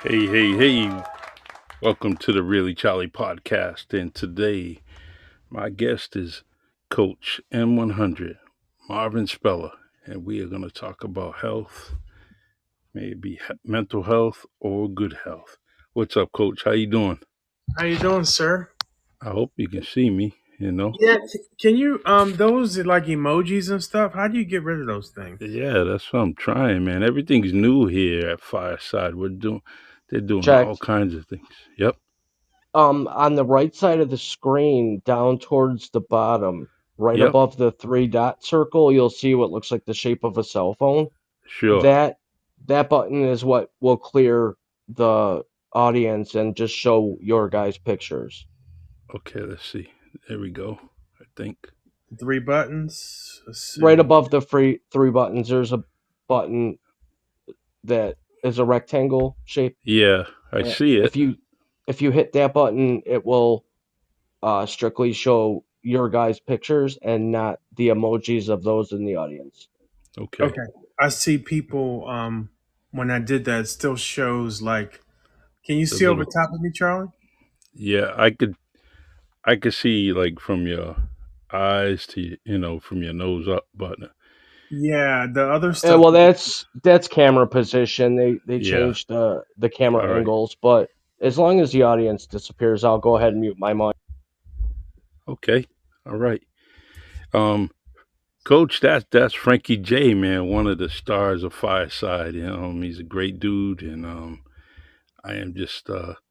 Hey, hey, hey. Welcome to the Really Charlie podcast. And today, my guest is Coach M100, Marvin Speller. And we are going to talk about health, maybe mental health or good health. What's up, Coach? How you doing? How you doing, sir? I hope you can see me. Yeah, can you those like emojis and stuff? How do you get rid of those things? Yeah, that's what I'm trying, man. Everything's new here at Fireside. They're doing all Checked. kinds of things. Yep, On the right side of the screen, down towards the bottom, right yep, above the three dot circle, you'll see what looks like the shape of a cell phone. sure. That that button is what will clear the audience and just show your guys' pictures. Okay, let's see. There we go, I think. Three buttons. Let's Right see. above the free three buttons, there's a button that is a rectangle shape. Yeah, I And see it. if you hit that button, it will strictly show your guys' pictures and not the emojis of those in the audience. Okay. Okay, I see people. When I did that, it still shows like. Can you The see over little top of me, Charlie? yeah, I could see like from your eyes to from your nose up, but Yeah, the other stuff. Well, that's camera position. They yeah. changed the camera All right. angles, but as long as the audience disappears, I'll go ahead and mute my mic. Okay. All right. Um, Coach, that's Frankie J, man, one of the stars of Fireside. He's a great dude, and I am just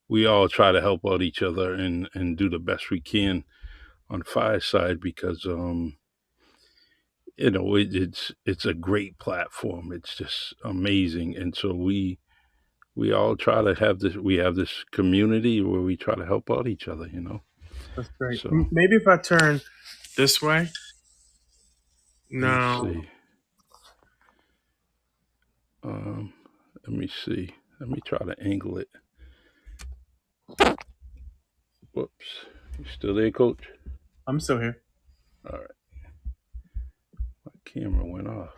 we all try to help out each other and do the best we can on Fireside because it's a great platform. It's just amazing, and so we all try to have this. We have this community where we try to help out each other. That's great. So Maybe if I turn this way. let me No. see. Um, let me see. Let me try to angle it. Whoops. You still there, Coach? I'm still here. All right. My camera went off.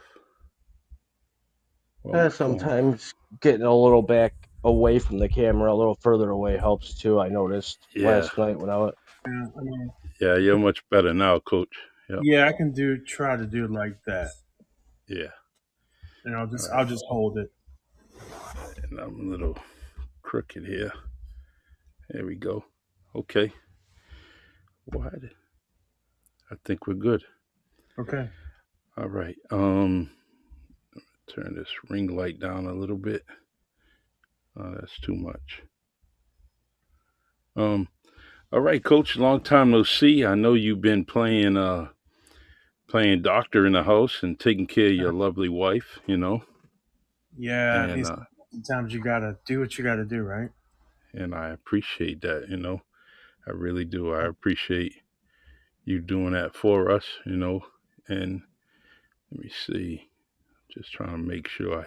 Well, my phone. Sometimes getting a little back away from the camera, a little further away helps too. I noticed Yeah. last night when I was. Yeah, I mean, Yeah. You're much better now, Coach. Yep. yeah, I can try to do it like that, Yeah. and I'll All just right. I'll just hold it. And I'm a little crooked here. There we go. Okay. Why? I think we're good. Okay. All right. Turn this ring light down a little bit. That's too much. Um, all right, Coach. Long time no see. I know you've been playing doctor in the house and taking care of your lovely wife. Yeah, And these sometimes you gotta do what you gotta do, right? and I appreciate that. I really do. I appreciate you doing that for us. And let me see. Just trying to make sure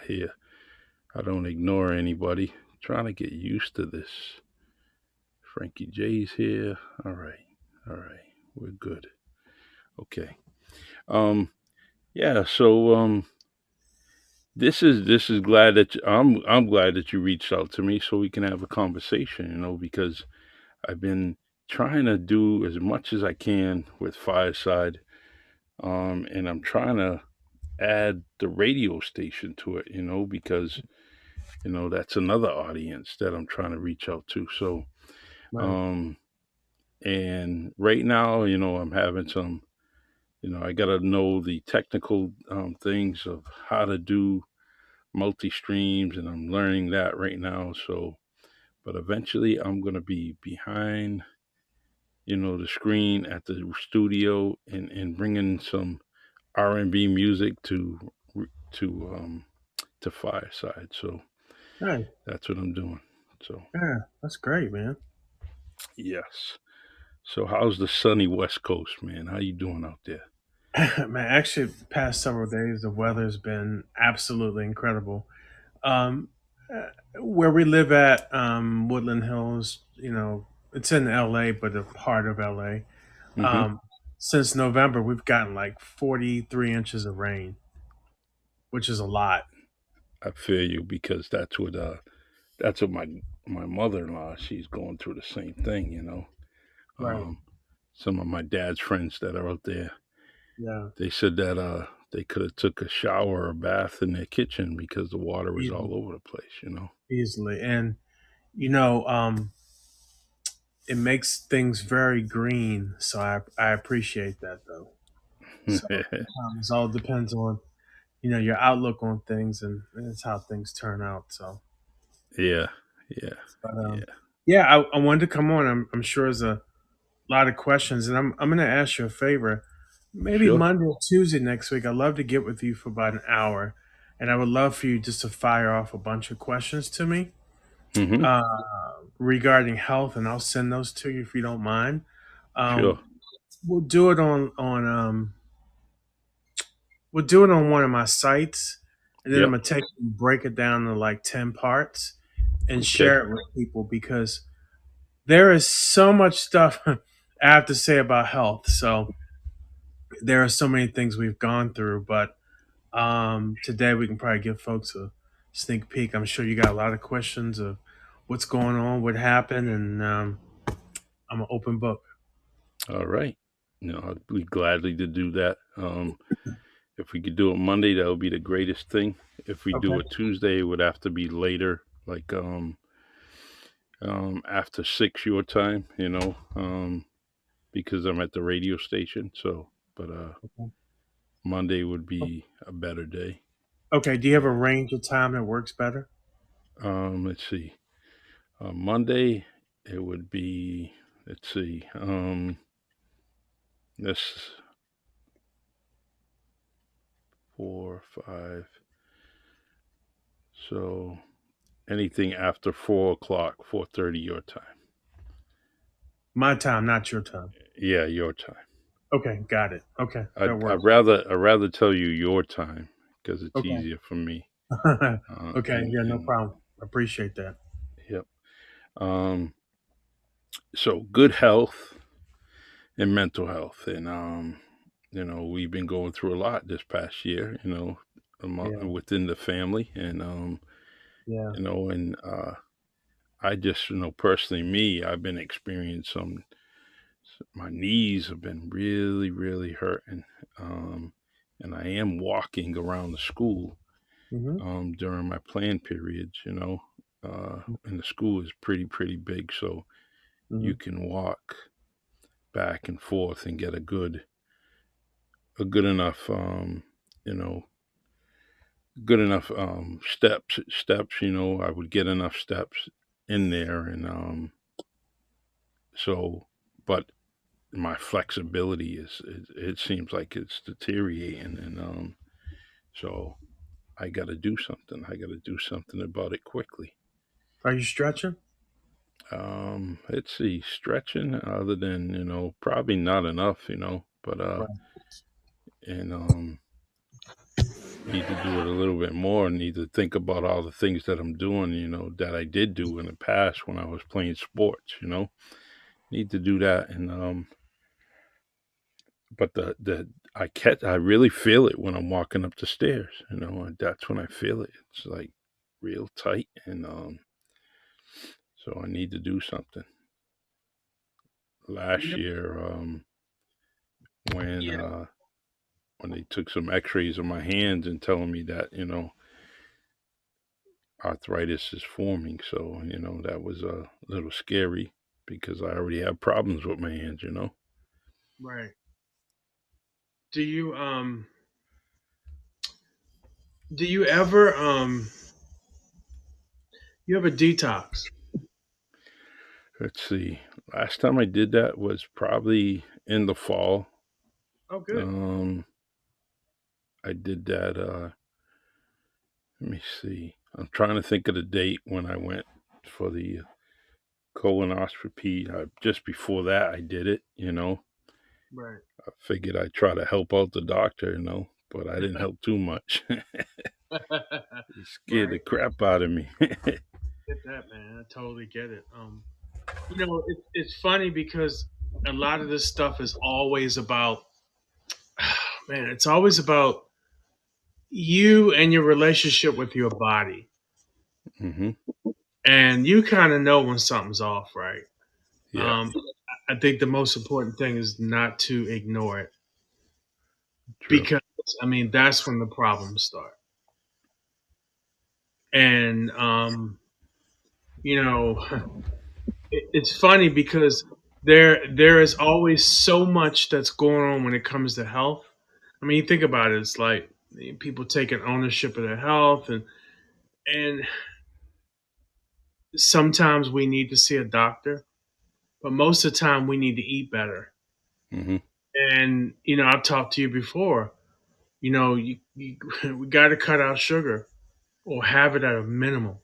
I don't ignore anybody. Trying to get used to this. Frankie J's here. All right. All right. We're good. Okay. Um yeah, so this is glad that I'm glad that you reached out to me so we can have a conversation, because I've been trying to do as much as I can with Fireside, and I'm trying to add the radio station to it, because that's another audience that I'm trying to reach out to. So, Right. um, and right now, I'm having some. I got to know the technical things of how to do multi streams, and I'm learning that right now. So, but eventually, I'm gonna be behind the screen at the studio and bringing some R&B music to to Fireside. So Hey, that's what I'm doing. So yeah, that's great, man. yes. So how's the sunny West Coast, man? How you doing out there? Man, actually, the past several days the weather's been absolutely incredible. Um, where we live at Woodland Hills, it's in LA, but a part of LA. Hmm. Um, since November, we've gotten like 43 inches of rain, which is a lot. I feel you because that's what my mother-in-law, she's going through the same thing, you know. Right. Um, some of my dad's friends that are out there, Yeah. they said that they could have took a shower or bath in their kitchen because the water was Easily. all over the place, you know. Easily. And you know, it makes things very green. So I appreciate that though. So it all depends on your outlook on things, and it's how things turn out. So, Yeah, yeah, but yeah. yeah, I wanted to come on. I'm sure there's a lot of questions, and I'm going to ask you a favor. Maybe Sure. Monday or Tuesday next week. I'd love to get with you for about an hour, and I would love for you just to fire off a bunch of questions to me Hmm. uh, regarding health, and I'll send those to you if you don't mind. Sure. Um, we'll do it we'll do it on one of my sites, and then I'm Yep. gonna take and break it down into like 10 parts and Okay. share it with people because there is so much stuff I have to say about health. So there are so many things we've gone through, but today we can probably give folks a sneak peek. I'm sure you got a lot of questions of what's going on, what happened, and I'm an open book. All right. No, I'd be gladly to do that. If we could do it Monday, that would be the greatest thing. If we Okay. do it Tuesday, it would have to be later, like after 6 your time, because I'm at the radio station. So, but Monday would be a better day. Okay. Do you have a range of time that works better? Let's see. Monday, it would be. Let's see. This 4, 5. So anything after 4 o'clock, 4:30 your time. My time, not your time. Yeah, your time. Okay, got it. Okay, that I'd works. rather tell you your time because it's Okay. easier for me. Okay, And yeah, no and problem. Appreciate that. yep. Um, so good health and mental health, and we've been going through a lot this past year. Yeah, Within the family, and yeah. and I just personally me, I've been experiencing some. My knees have been really, really hurting, um, and I am walking around the school Mm-hmm. during my plan periods, and the school is pretty big, so Mm-hmm. you can walk back and forth and get a good enough, you know, good enough steps. I would get enough steps in there, and so, but my flexibility it seems like it's deteriorating, and so I got to do something. I got to do something about it quickly. Are you stretching? Let's see, stretching other than, probably not enough, but Right. and need to do it a little bit more. Need to think about all the things that I'm doing, that I did do in the past when I was playing sports, Need to do that, and but I really feel it when I'm walking up the stairs, and that's when I feel it. It's like real tight, and so I need to do something. Last Yeah. year, when Yeah. uh, when they took some X-rays of my hands and telling me that arthritis is forming, so that was a little scary because I already have problems with my hands. Right. Do you ever you have a detox? Let's see. Last time I did that was probably in the fall. Oh, good. Um, I did that. Let me see. I'm trying to think of the date when I went for the colonoscopy. Just before that, I did it. Right. I figured I'd try to help out the doctor, but I didn't help too much. He scared the Right. crap out of me. Get that, man. I totally get it. It's funny because a lot of this stuff is always about, man, it's always about you and your relationship with your body. Hmm. and you kind of know when something's off, right? Yeah. Um, I think the most important thing is not to ignore it, True. because I mean that's when the problems start. And you know, it's funny because there is always so much that's going on when it comes to health. I mean, you think about it, it's like people taking ownership of their health, and sometimes we need to see a doctor, but most of the time we need to eat better. Hmm. And I've talked to you before. We got to cut out sugar or have it at a minimum.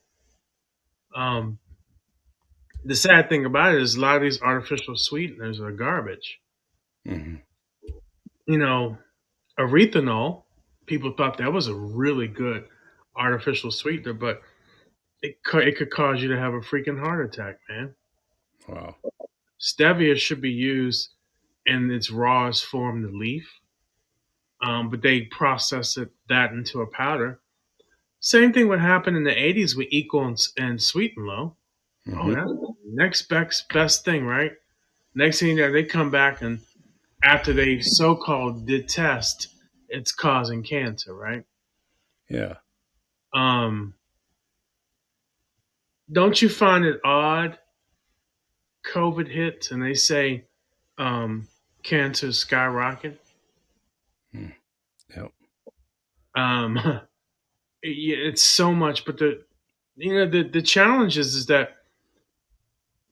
Um, the sad thing about it is a lot of these artificial sweeteners are garbage. Hmm. You know, erythanol, people thought that was a really good artificial sweetener, but it could cause you to have a freaking heart attack, man. Wow. Stevia should be used in its rawest form, the leaf, but they process that into a powder. Same thing would happen in the 80s with Equal and Sweet and Low. Oh, Hmm. that's the next best thing, right? Next thing you know, they come back and after they so-called did test, it's causing cancer, right? Yeah. Um, don't you find it odd COVID hits and they say cancer skyrocket? Mm. Yep. Um, it's so much, but the challenge is that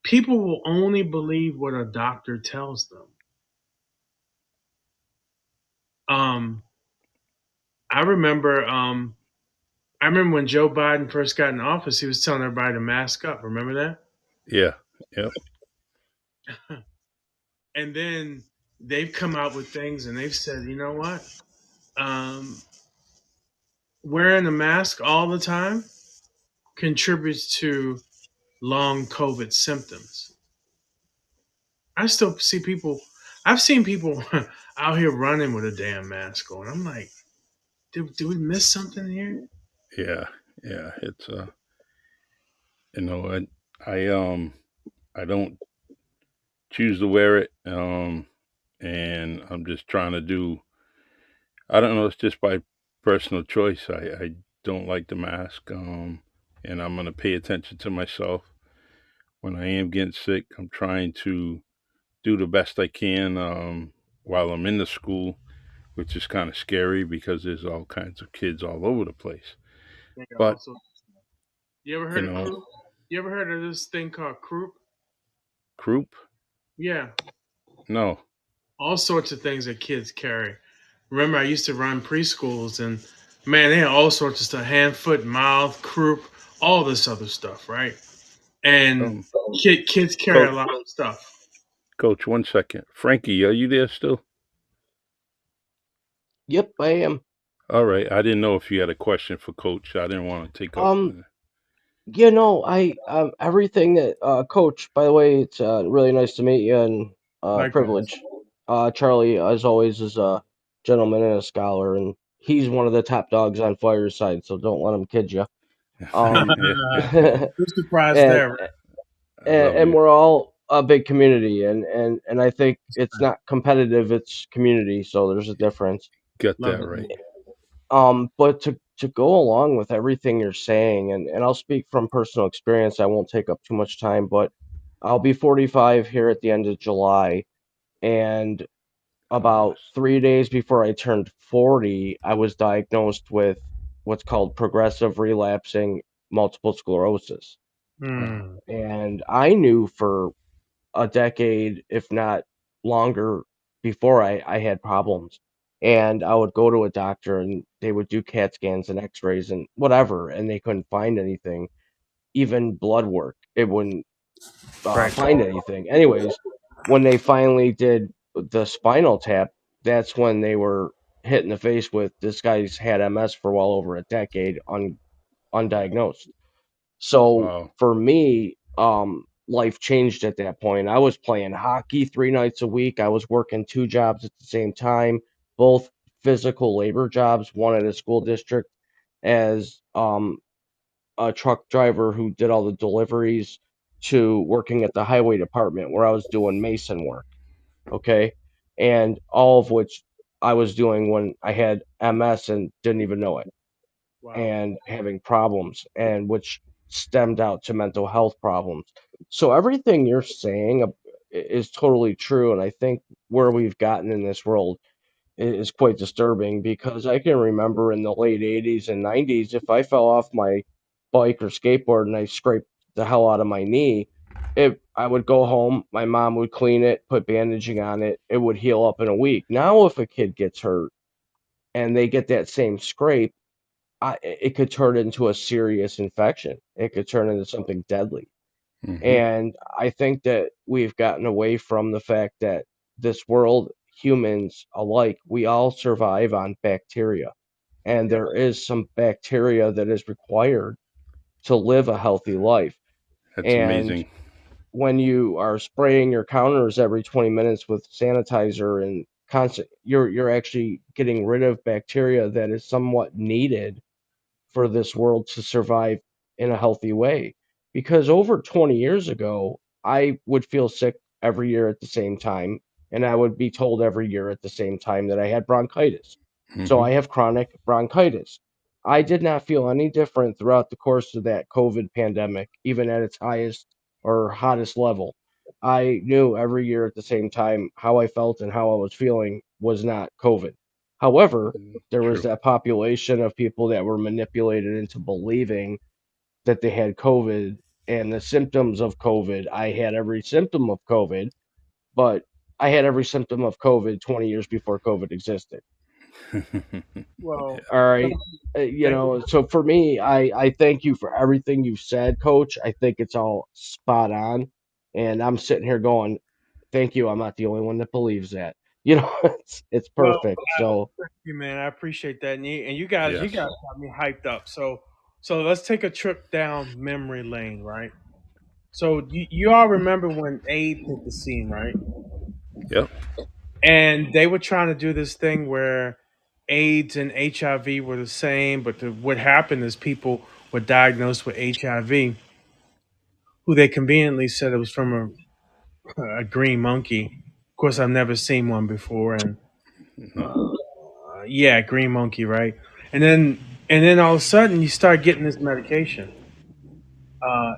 people will only believe what a doctor tells them. Um, I remember when Joe Biden first got in office, he was telling everybody to mask up. Remember Yeah. Yep. that? And then they've come out with things and they've said, you know what? Um, Wearing a mask all the time contributes to long COVID symptoms. I still see people. I've seen people out here running with a damn mask on. I'm like, do we miss something here? Yeah. Yeah. It's you know, I don't choose to wear it. And I'm just trying to do. I don't know. It's just by personal choice. I don't like the mask. And I'm gonna pay attention to myself when I am getting sick. I'm trying to do the best I can while I'm in the school, which is kind of scary because there's all kinds of kids all over the place. They But also, you ever you heard of know, croup? You ever heard of this thing called croup? croup? Yeah, No. all sorts of things that kids carry. Remember, I used to run preschools, and man, they had all sorts of stuff: hand, foot, mouth, croup, all this other stuff, right? And Um, kids carry a coach, lot of stuff. coach, 1 second. Frankie, are you there still? Yep, I am. All right. I didn't know if you had a question for coach. I didn't want to take up. Um, I everything that Coach. By the way, it's really nice to meet you and Likewise. privilege. Charlie, as always, is a gentleman and a scholar, and he's one of the top dogs on Fireside. So don't let him kid you. Um, Yeah, and No surprise there, right? I love and you. we're all a big community, and I think it's not competitive; it's community. So there's a difference. Got Love that it. right. But to go along with everything you're saying, and I'll speak from personal experience, I won't take up too much time, but I'll be 45 here at the end of July, and God about bless. 3 days before I turned 40, I was diagnosed with what's called progressive relapsing multiple sclerosis. Wow. Hmm. And I knew for a decade, if not longer, before I had problems. And I would go to a doctor and they would do CAT scans and x rays and whatever, and they couldn't find anything, even blood work. It wouldn't Right. find anything. Anyways, when they finally did the spinal tap, that's when they were hit in the face with this guy's had MS for well over a decade undiagnosed. So Wow. for me, life changed at that point. I was playing hockey 3 nights a week. I was working two jobs at the same time, both physical labor jobs, one at a school district as a truck driver who did all the deliveries to working at the highway department where I was doing mason work. Okay. And all of which I was doing when I had MS and didn't even know it, Wow. and having problems, and which stemmed out to mental health problems. So everything you're saying is totally true. And I think where we've gotten in this world is quite disturbing, because I can remember in the late 80s and 90s, if I fell off my bike or skateboard and I scraped the hell out of my knee, I would go home, my mom would clean it, put bandaging on it, it would heal up in a week. Now, if a kid gets hurt and they get that same scrape, it could turn into a serious infection. It could turn into something deadly. Hmm. And I think that we've gotten away from the fact that this world, humans alike, we all survive on bacteria. And Yeah. there is some bacteria that is required to live a healthy life. That's And amazing. when you are spraying your counters every 20 minutes with sanitizer and constant, you're actually getting rid of bacteria that is somewhat needed for this world to survive in a healthy way. Because over 20 years ago, I would feel sick every year at the same time, and I would be told every year at the same time that I had bronchitis. So Hmm. I have chronic bronchitis. I did not feel any different throughout the course of that COVID pandemic, even at its highest or hottest level. I knew every year at the same time how I felt and how I was feeling was not COVID. However, there was True. that population of people that were manipulated into believing that they had COVID and the symptoms of COVID. I had every symptom of COVID, but I had every symptom of COVID 20 years before COVID existed. Well, All thank right. you. You Thank you. know, so for me, I thank you for everything you've said, Coach. I think it's all spot on. And I'm sitting here going, thank you. I'm not the only one that believes that. You know, it's Well, perfect. So, thank you, man. I appreciate that. And you guys Yes. got me hyped up. So let's take a trip down memory lane, right? So you all remember when AIDS hit the scene, right? Yep. And they were trying to do this thing where AIDS and HIV were the same, but what happened is people were diagnosed with HIV, who they conveniently said it was from a green monkey. Of course, I've never seen one before, and No. yeah, green monkey, right? And then all of a sudden, you start getting this medication.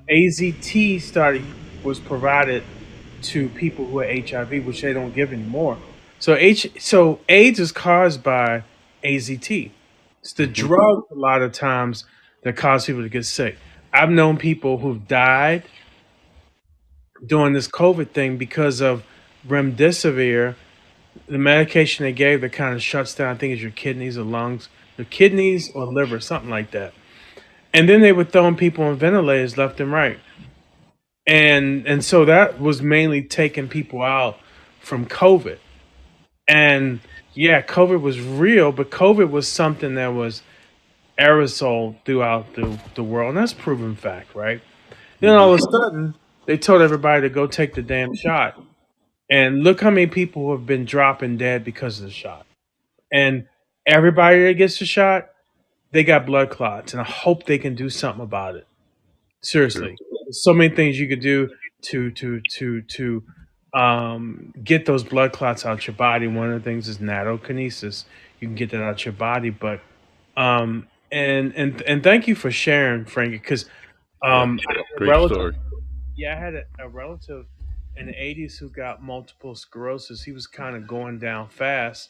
AZT started was provided to people who are HIV, which they don't give anymore. So AIDS is caused by AZT. It's the Hmm. drug a lot of times that cause people to get sick. I've known people who've died during this COVID thing because of remdesivir, the medication they gave that kind of shuts down. I think it's your kidneys or lungs, your kidneys or liver, something like that. And then they were throwing people on ventilators left and right. And so that was mainly taking people out from COVID. And yeah, COVID was real, but COVID was something that was aerosol throughout the world. And that's proven fact, right? Then Hmm. all of a sudden, they told everybody to go take the damn shot. And look how many people have been dropping dead because of the shot. And everybody that gets the shot, they got blood clots. And I hope they can do something about it. True. Seriously, there's so many things you could do to get those blood clots out your body. One of the things is natokinesis. You can get that out your body, but and thank you for sharing, Frankie, because Yep. I had a Great relative. story. Yeah, I had a relative in the '80s who got multiple sclerosis. He was kind of going down fast,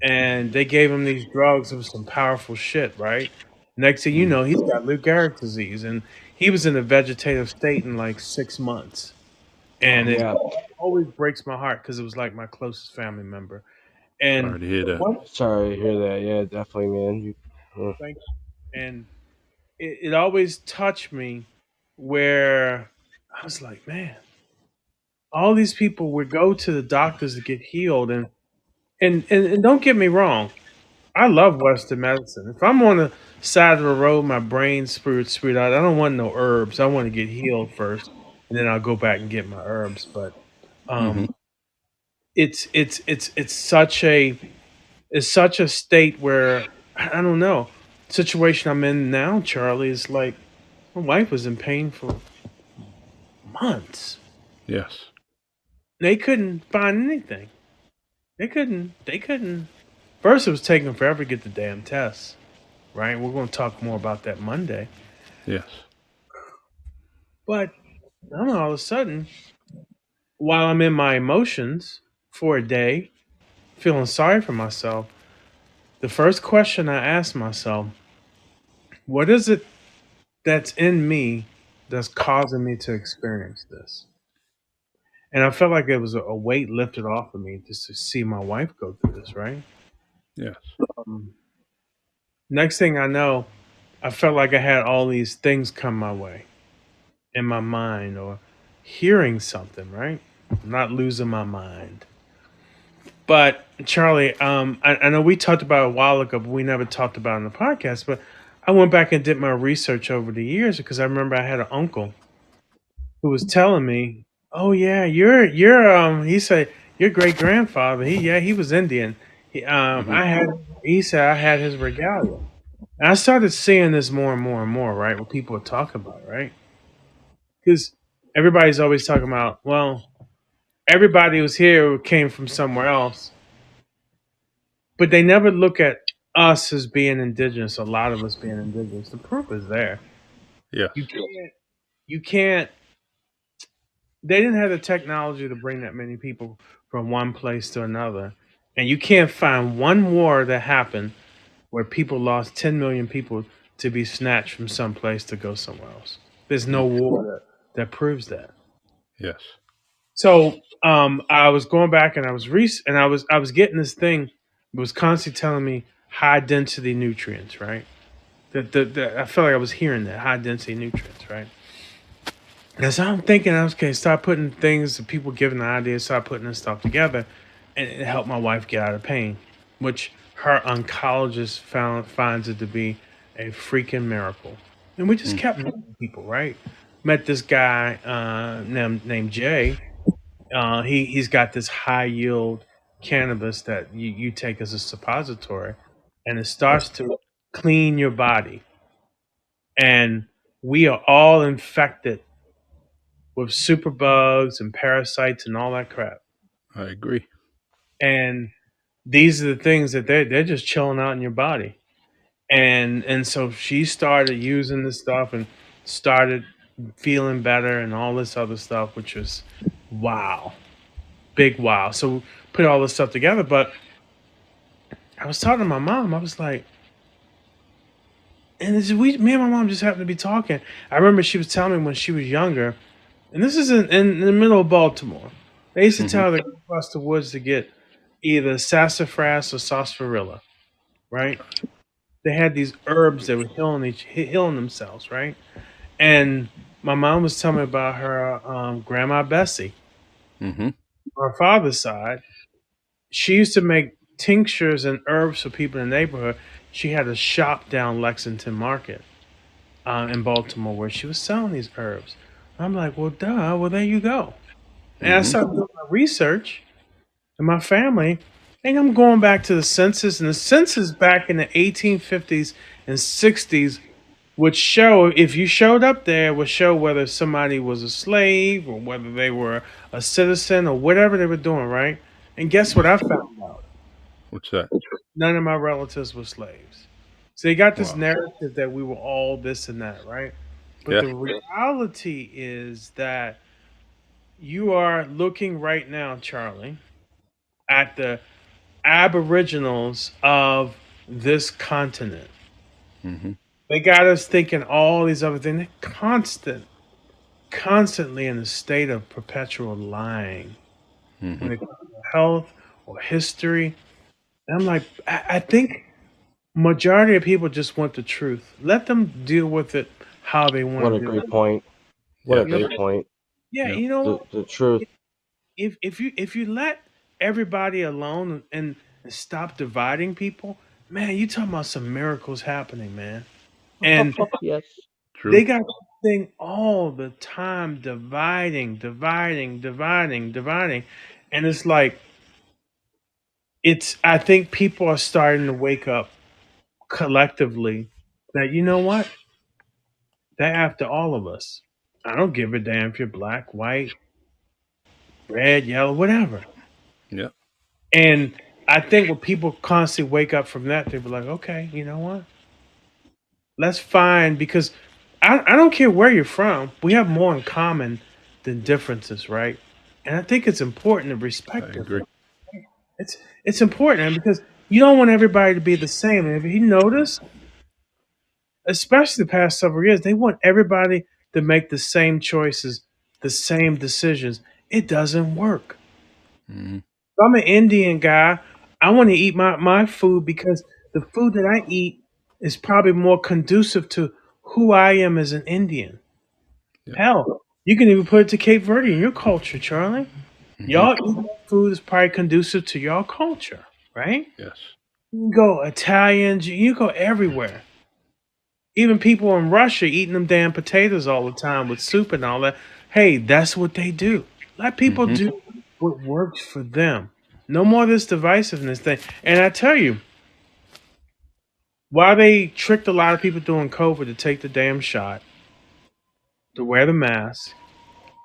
and they gave him these drugs. It was some powerful shit, right? Next thing you Mm. know, he's got Lou Gehrig's disease, and he was in a vegetative state in like 6 months. And it yeah, always breaks my heart because it was like my closest family member. And Sorry to hear that. one sorry to hear that. Yeah, definitely, man. thing, and it always touched me where I was like, man, all these people would go to the doctors to get healed, and don't get me wrong, I love Western medicine. If I'm on the side of the road, my brain spirit out. I don't want no herbs. I want to get healed first, and then I'll go back and get my herbs. But Hmm. um, it's such a state where I don't know situation I'm in now. Charlie is like. My wife was in pain for months. Yes. They couldn't find anything. They couldn't. First, it was taking forever to get the damn tests, right? We're going to talk more about that Monday. Yes. But I don't know, all of a sudden, while I'm in my emotions for a day, feeling sorry for myself, the first question I asked myself, what is it that's in me that's causing me to experience this? And I felt like it was a weight lifted off of me just to see my wife go through this, right? Yes. Um, Next thing I know, I felt like I had all these things come my way in my mind or hearing something, right? I'm not losing my mind. But Charlie, I know we talked about it a while ago, but we never talked about it in the podcast. But I went back and did my research over the years because I remember I had an uncle who was telling me, "Oh yeah, you're." He said your great grandfather. He was Indian. Hmm. I had. He said I had his regalia. And I started seeing this more and more and more. Right, what people are talking about, right? Because everybody's always talking about, well, everybody who's here came from somewhere else, but they never look at us as being indigenous. A lot of us being indigenous. The proof is there. Yes. You can't. You can't. They didn't have the technology to bring that many people from one place to another, and you can't find one war that happened where people lost 10 million people to be snatched from some place to go somewhere else. There's no Mm. war that proves that. Yes. So I was going back and I was getting this thing. It was constantly telling me high density nutrients, right? I felt like I was hearing that high density nutrients, right? And so I'm thinking, okay, start putting things, people giving the ideas, start putting this stuff together, and it helped my wife get out of pain, which her oncologist finds it to be a freaking miracle. And we just Mm. kept meeting people, right? Met this guy named Jay. He's got this high yield cannabis that you take as a suppository, and it starts to clean your body. And we are all infected with superbugs and parasites and all that crap. I agree. And these are the things that they're just chilling out in your body. And so she started using this stuff and started feeling better and all this other stuff, which was wow, big wow. So put all this stuff together, but I was talking to my mom. I was like, and me and my mom just happened to be talking. I remember she was telling me when she was younger, and this is in the middle of Baltimore. They used to Hmm. tell her to go across the woods to get either sassafras or sarsaparilla, right? They had these herbs that were healing themselves, right? And my mom was telling me about her grandma Bessie Hmm. on her father's side. She used to make tinctures and herbs for people in the neighborhood. She had a shop down Lexington Market in Baltimore where she was selling these herbs. I'm like, well, duh. Well, there you go. And I Hmm. started doing my research in my family, and I'm going back to the census, and the census back in the 1850s and 60s would show, if you showed up there, would show whether somebody was a slave or whether they were a citizen or whatever they were doing, right? And guess what I found out? What's that? None of my relatives were slaves. So they got this Wow. narrative that we were all this and that, right? But Yeah. the reality is that you are looking right now, Charlie, at the aboriginals of this continent. Hmm. They got us thinking all these other things. Constantly in a state of perpetual lying Hmm. when it comes to health or history. And I'm like, I think majority of people just want the truth. Let them deal with it how they What want a to do great it. point. What a Yes. You know, great point. yeah, Yeah. you know what? The truth. If you let everybody alone and stop dividing people, man, you talking about some miracles happening, man. And Yes. they True. got this thing all the time dividing. And it's like I think people are starting to wake up collectively that you know what? They're after all of us. I don't give a damn if you're black, white, red, yellow, whatever. Yeah. And I think when people constantly wake up from that, they be like, okay, you know what? Let's find, because I don't care where you're from. We have more in common than differences, right? And I think it's important to I respect agree. difference. It's it's important, man, because you don't want everybody to be the same. And if you notice, especially the past several years, they want everybody to make the same choices, the same decisions. It doesn't work. Hmm. If I'm an Indian guy, I want to eat my food because the food that I eat is probably more conducive to who I am as an Indian. Yeah. Hell, you can even put it to Cape Verde in your culture, Charlie. Hmm. Y'all eat food is probably conducive to your culture, right? Yes. You can go Italians, you go everywhere. Even people in Russia eating them damn potatoes all the time with soup and all that. Hey, that's what they do. Let people Hmm. do what works for them. No more of this divisiveness thing. And I tell you, why they tricked a lot of people during COVID to take the damn shot, to wear the mask,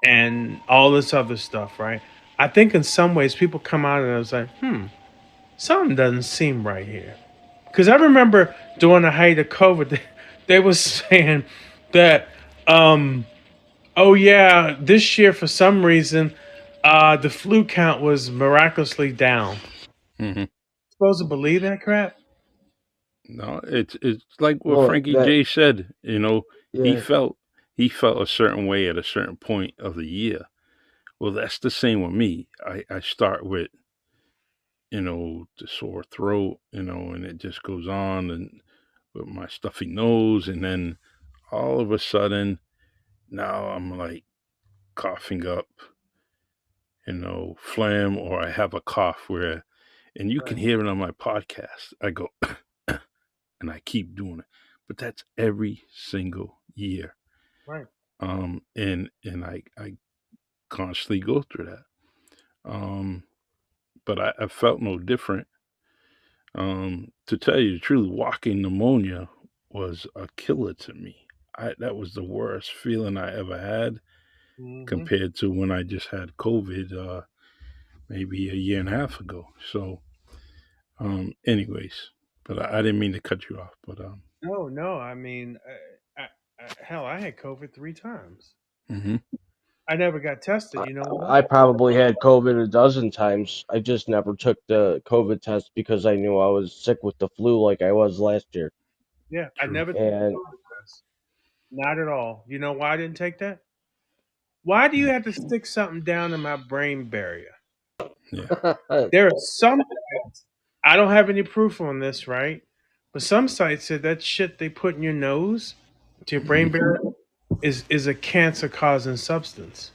and all this other stuff, right? I think in some ways people come out and it's like, something doesn't seem right here. Because I remember during the height of COVID, they was saying that oh yeah, this year for some reason, the flu count was miraculously down. Hmm. Supposed to believe that crap? No, it's like what Well, Frankie that J said. He yeah. felt he felt a certain way at a certain point of the year. Well, that's the same with me. I start with the sore throat, and it just goes on, and with my stuffy nose, and then all of a sudden now I'm like coughing up, phlegm, or I have a cough where, and you can Right, hear it on my podcast. I go, and I keep doing it, but that's every single year. right. And I constantly go through that. Um, but I felt no different. To tell you the truth, walking pneumonia was a killer to me. That was the worst feeling I ever had Hmm. compared to when I just had COVID, maybe a year and a half ago. So, anyways, but I didn't mean to cut you off. But No, no. I mean, hell, I had COVID 3 times. hmm. I never got tested. I, You know what? I probably had COVID a dozen times. I just never took the COVID test because I knew I was sick with the flu like I was last year. Yeah, I True. never took the And COVID test. Not at all. You know why I didn't take that? Why do you have to stick something down in my brain barrier? Yeah. There are some sites, I don't have any proof on this, right? But some sites said that shit they put in your nose to your Hmm. brain barrier is a cancer causing substance.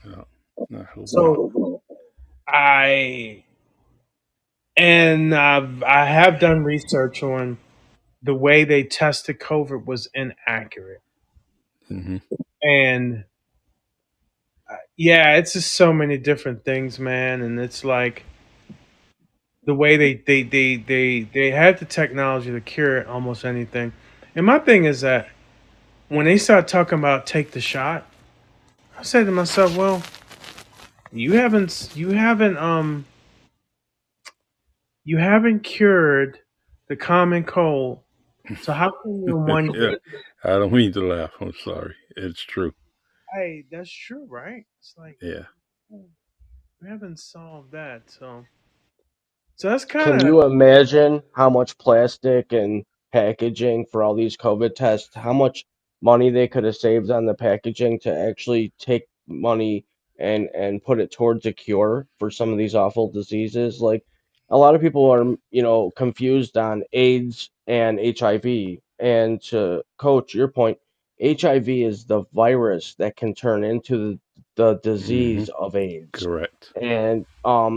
Yeah. I hope not. So I I have done research on the way they tested COVID was inaccurate, Hmm. and yeah, it's just so many different things, man. And it's like the way they have the technology to cure almost anything. And my thing is that when they start talking about take the shot, I say to myself, well, you haven't cured the common cold. So how come you in one Yeah. year? I don't mean to laugh. I'm sorry. It's true. Hey, that's true, right? It's like Yeah. oh, we haven't solved that. So that's kind can of you imagine how much plastic and packaging for all these COVID tests, how much money they could have saved on the packaging to actually take money and put it towards a cure for some of these awful diseases? Like a lot of people are, confused on AIDS and HIV. And to coach your point, HIV is the virus that can turn into the Hmm. disease of AIDS. Correct. And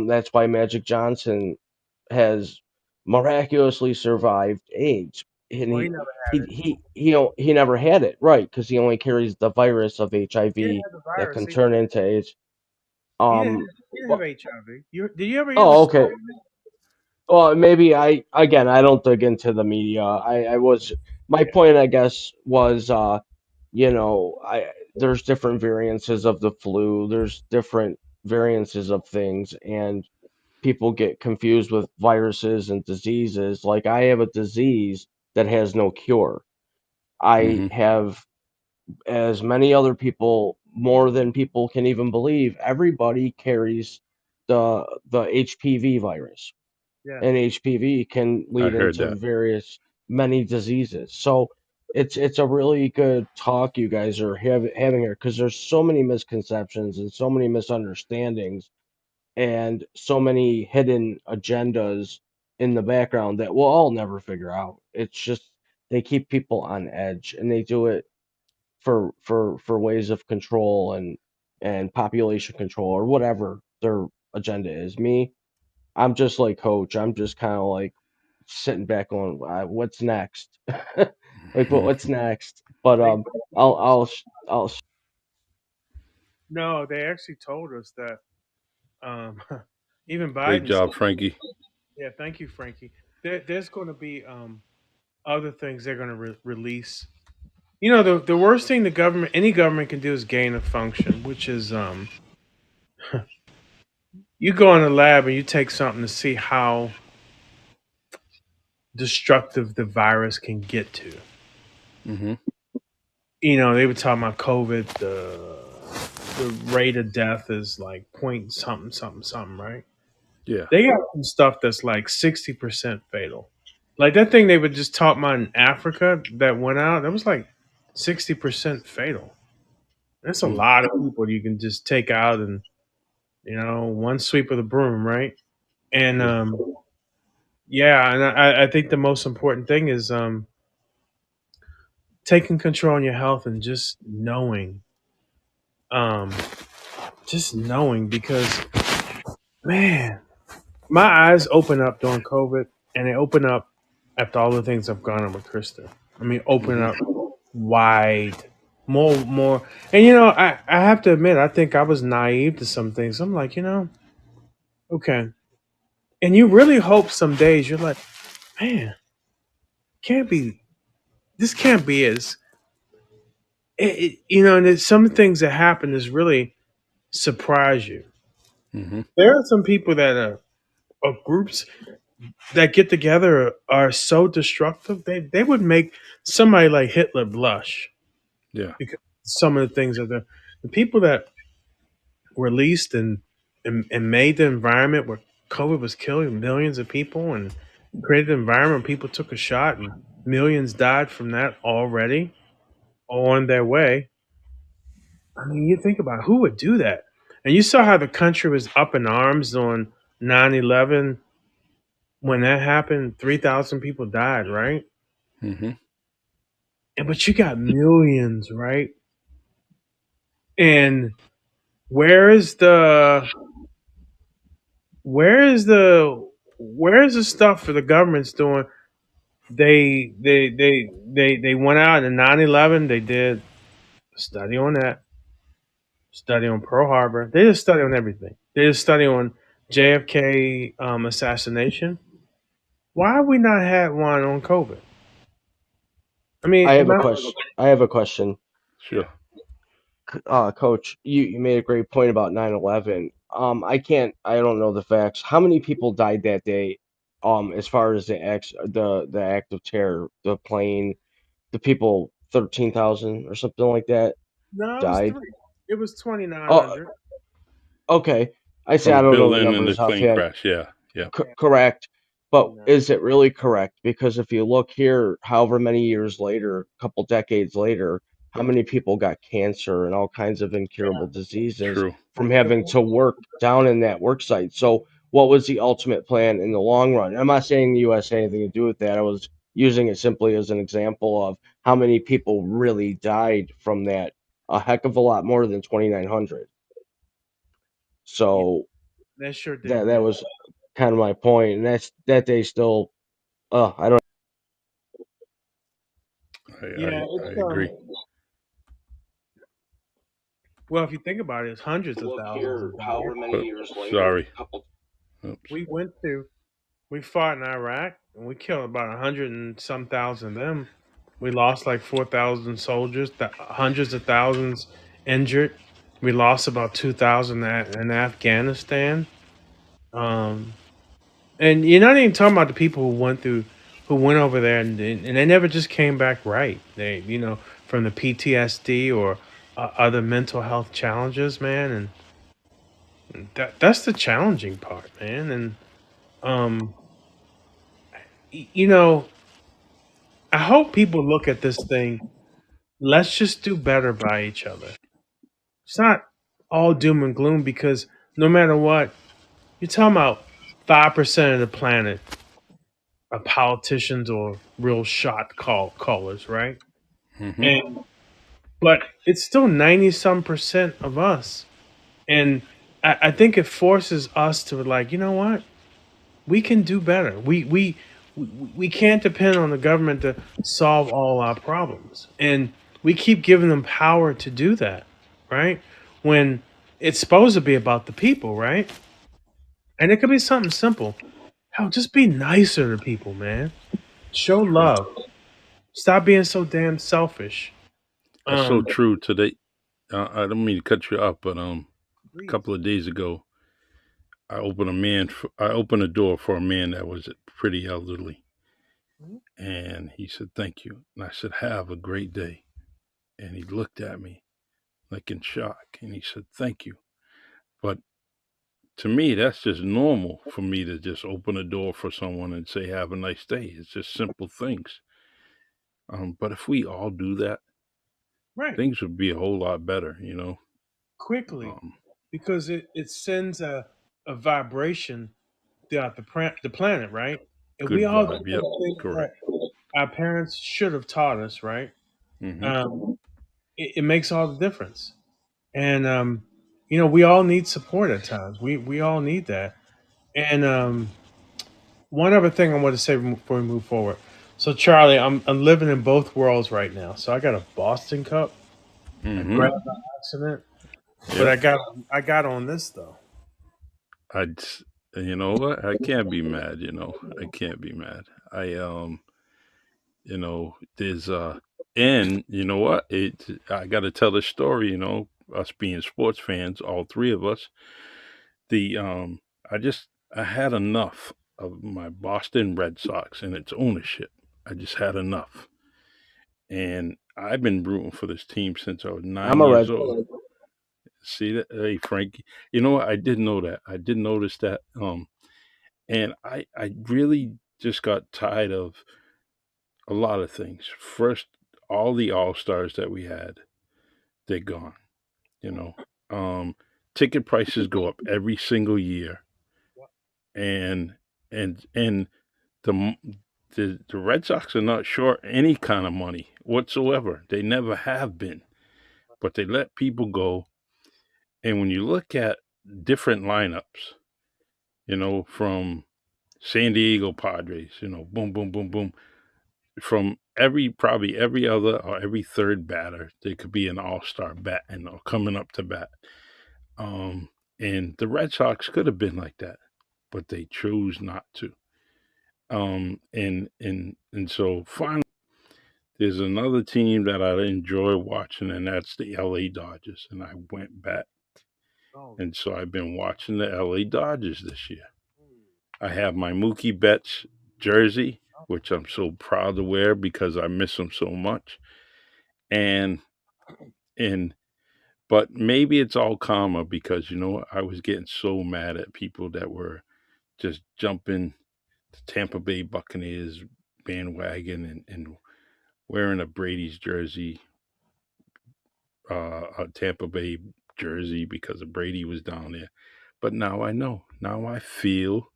that's why Magic Johnson has miraculously survived AIDS, and well, he he never he had it. he he, he never had it, right? Because he only carries the virus of He didn't HIV have the that virus. can turn into AIDS. He didn't have But HIV. Did you ever hear the oh, story? okay. Well, maybe I don't dig into the media. I was my point, I guess, was I there's different variances of the flu, there's different variances of things, and people get confused with viruses and diseases. Like I have a disease that has no cure. I Mhm. have, as many other people, more than people can even believe, everybody carries the HPV virus, Yeah. and HPV can I lead heard into that. various many diseases. So it's a really good talk you guys are having here, because there's so many misconceptions and so many misunderstandings and so many hidden agendas in the background that we'll all never figure out. It's just they keep people on edge, and they do it for ways of control and population control or whatever their agenda is. Me, I'm just like Coach. I'm just kind of like sitting back going, "What's next?" Like, what's next? But They I'll no, they actually told us that um, even Great Biden said, job, Frankie. yeah, thank you, Frankie. There's going to be other things they're going to release. You know, the worst thing any government can do is gain a function, which is you go in a lab and you take something to see how destructive the virus can get to. Mhm. You know, they were talking about COVID, the rate of death is like point something something something, right? Yeah. They got some stuff that's like 60% fatal. Like that thing they would just talk about in Africa that went out, that was like 60% fatal. That's a Mm. lot of people you can just take out and one sweep of the broom, right? And Yeah. yeah, and I think the most important thing is taking control in your health and um, just knowing because man, my eyes open up during COVID, and they open up after all the things I've gone on with Krista. I mean, open Mhm. up wide, more, and I have to admit, I think I was naive to some things. I'm like, okay, and you really hope some days you're like, man, can't be, this can't be as, and there's some things that happen is really surprise you. Mhm. There are some people that are groups that get together are so destructive. They would make somebody like Hitler blush Yeah. because some of the things that the people that released and made the environment where COVID was killing millions of people and created an environment where people took a shot and millions died from that already on their way. I mean, you think about who would do that. And you saw how the country was up in arms on 9/11 when that happened. 3,000 people died, right? Mhm. But you got millions, right? And where is the where is the where is the stuff for the government's doing? They went out in 9/11. They did a study on that, study on Pearl Harbor. They just study on everything. They just study on JFK assassination. Why have we not had one on COVID? I mean, I have am a I? question. I have a question. Sure. Coach, you made a great point about 9/11. I don't know the facts. How many people died that day? As far as the act of terror, the plane, the people, 13,000 or something like that No, it was died. three. It was 2,900. Oh, okay. I say From I the don't know the building and the numbers plane offhand. crash. Yeah. Yeah. Yeah, Correct. But 29. is it really correct? Because if you look here, however many years later, a couple decades later, how many people got cancer and all kinds of incurable diseases True. from The having to work down in that work site? So, what was the ultimate plan in the long run? I'm not saying the US had anything to do with that. I was using it simply as an example of how many people really died from that. A heck of a lot more than 2,900. Yeah, So, that sure that did. was kind of my point, and that day still. I don't. Yeah, I it's agree. well, if you think about it, it's hundreds of Look thousands here, have died. however many But years later, sorry. couple. Oops. We went to we fought in Iraq and we killed about 100 and some thousand of them. We lost like 4,000 soldiers, hundreds of thousands injured. We lost about 2,000 in Afghanistan. Um, and you're not even talking about the people who went over there and they never just came back right. They, from the PTSD or other mental health challenges, man. And that's the challenging part, man. And, um, you know, I hope people look at this thing. Let's just do better by each other. It's not all doom and gloom because no matter what, you're talking about 5% of the planet are politicians or real shot callers, right? Hmm. And but it's still 90 some percent of us. And I think it forces us to like, you know what? We can do better. We can't depend on the government to solve all our problems. And we keep giving them power to do that, right? When it's supposed to be about the people, right? And it could be something simple. Hell, just be nicer to people, man. Show True. love. Stop being so damn selfish. That's so Um, true. Today, I don't mean to cut you off, but a Please. couple of days ago, I opened a door for a man that was pretty elderly, Mhm. and he said thank you, and I said have a great day, and he looked at me like in shock, and he said thank you, but to me that's just normal for me to just open a door for someone and say have a nice day. It's just simple things. But if we all do that, Right. things would be a whole lot better, you know. Quickly. Um, Because it sends a vibration throughout the planet, right? And we Good all do vibe. Yep. the things Correct. that our parents should have taught us, right? Hmm. Um, it makes all the difference. And we all need support at times. We all need that. And one other thing I want to say before we move forward. So Charlie, I'm living in both worlds right now. So I got a Boston cup. I Hmm. grabbed by accident, but Yep. I got on this though. I'd, s- you know what? I can't be mad. I can't be mad. There's and you know what? I got to tell the story. Us being sports fans, all three of us. The I just I had enough of my Boston Red Sox and its ownership. I just had enough, and I've been rooting for this team since I was I'm nine a years Red old. See that? Hey, Frankie. You know what? I did know that. I did notice that. And I really just got tired of a lot of things. First, all the all stars that we had, they're gone. You know, um, ticket prices go up every single year, and and the the Red Sox are not short any kind of money whatsoever. They never have been, but they let people go. And when you look at different lineups, from San Diego Padres, boom, boom, boom, boom, from probably every other or every third batter, there could be an all-star bat and coming up to bat. Um, and the Red Sox could have been like that, but they chose not to. And so finally, there's another team that I enjoy watching, and that's the LA Dodgers. And I went back, Oh, and so I've been watching the LA Dodgers this year. I have my Mookie Betts jersey, which I'm so proud to wear because I miss him so much. And and but maybe it's all karma because I was getting so mad at people that were just jumping the Tampa Bay Buccaneers bandwagon and wearing a Brady's jersey, a Tampa Bay jersey because of Brady was down there. But now I know. Now I feel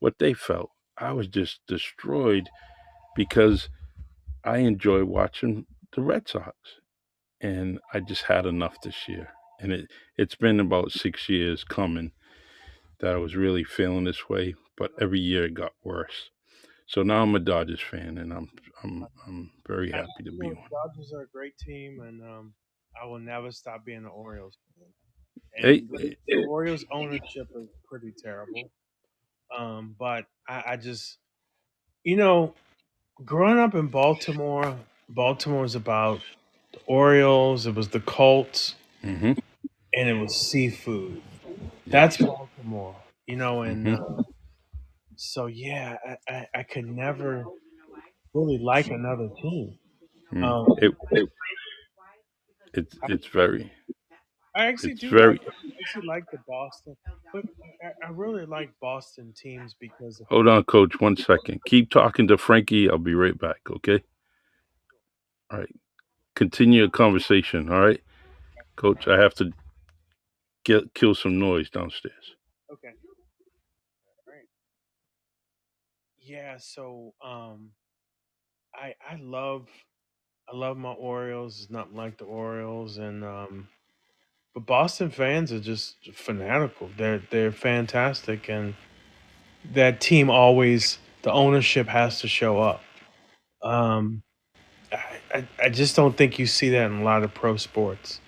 what they felt. I was just destroyed because I enjoy watching the Red Sox, and I just had enough this year. And it's been about 6 years coming that I was really feeling this way, but every year it got worse. So now I'm a Dodgers fan, and I'm very happy to be one. Dodgers are a great team, and I will never stop being an Orioles fan. Hey, And the Orioles ownership is pretty terrible. But I just, you know, growing up in Baltimore. Baltimore was about the Orioles, it was the Colts, Mm-hmm. and it was seafood. That's Yes. Baltimore, you know, and Mm-hmm. so yeah, I could never really like another team. Mm. Um, It's very I actually it's do like very. I actually like the Boston, but I really like Boston teams because of Hold on, Coach. 1 second. Keep talking to Frankie. I'll be right back. Okay. All right. Continue your conversation. All right, Coach. I have to get kill some noise downstairs. okay, right, yeah. So I love my Orioles. It's not like the Orioles, and but Boston fans are just fanatical. They're fantastic, and that team always the ownership has to show up. Um, I just don't think you see that in a lot of pro sports.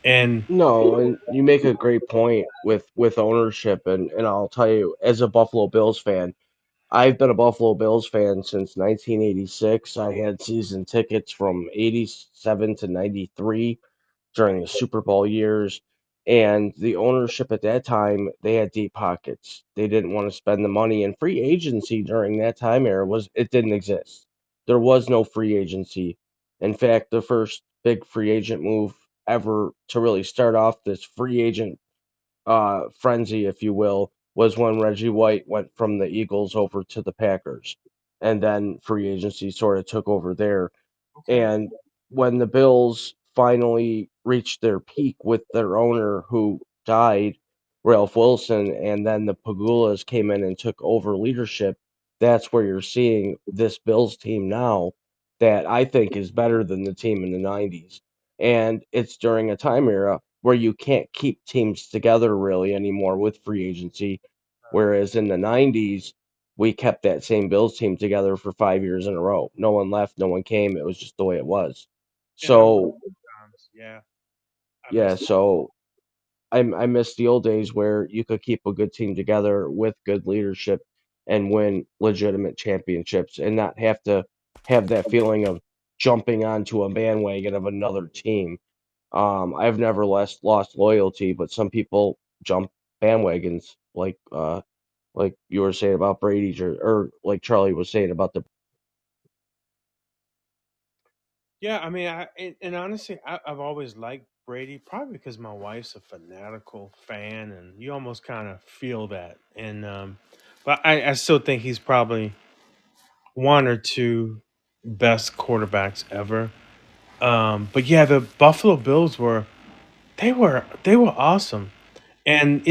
And No, and you make a great point with ownership, and I'll tell you, as a Buffalo Bills fan, I've been a Buffalo Bills fan since 1986. I had season tickets from 87 to 93 during the Super Bowl years. And the ownership at that time, they had deep pockets. They didn't want to spend the money. And free agency during that time era was it didn't exist. There was no free agency. In fact, the first big free agent move ever to really start off this free agent frenzy, if you will, was when Reggie White went from the Eagles over to the Packers. And then free agency sort of took over there. okay, And when the Bills finally reached their peak with their owner who died, Ralph Wilson, and then the Pagulas came in and took over leadership, that's where you're seeing this Bills team now that I think is better than the team in the 90s. And it's during a time era where you can't keep teams together really anymore with free agency. Whereas in the 90s, we kept that same Bills team together for 5 years in a row. No one left, no one came. It was just the way it was. and I miss So those times. Yeah, I yeah, miss. so I miss the old days where you could keep a good team together with good leadership and win legitimate championships and not have to have that feeling of jumping onto a bandwagon of another team. I've never lost loyalty, but some people jump bandwagons like you were saying about Brady or like Charlie was saying about the Yeah, I mean, and honestly, I've always liked Brady, probably because my wife's a fanatical fan, and you almost kind of feel that. And but I still think he's probably one or two best quarterbacks ever. But yeah, the Buffalo Bills they were awesome. And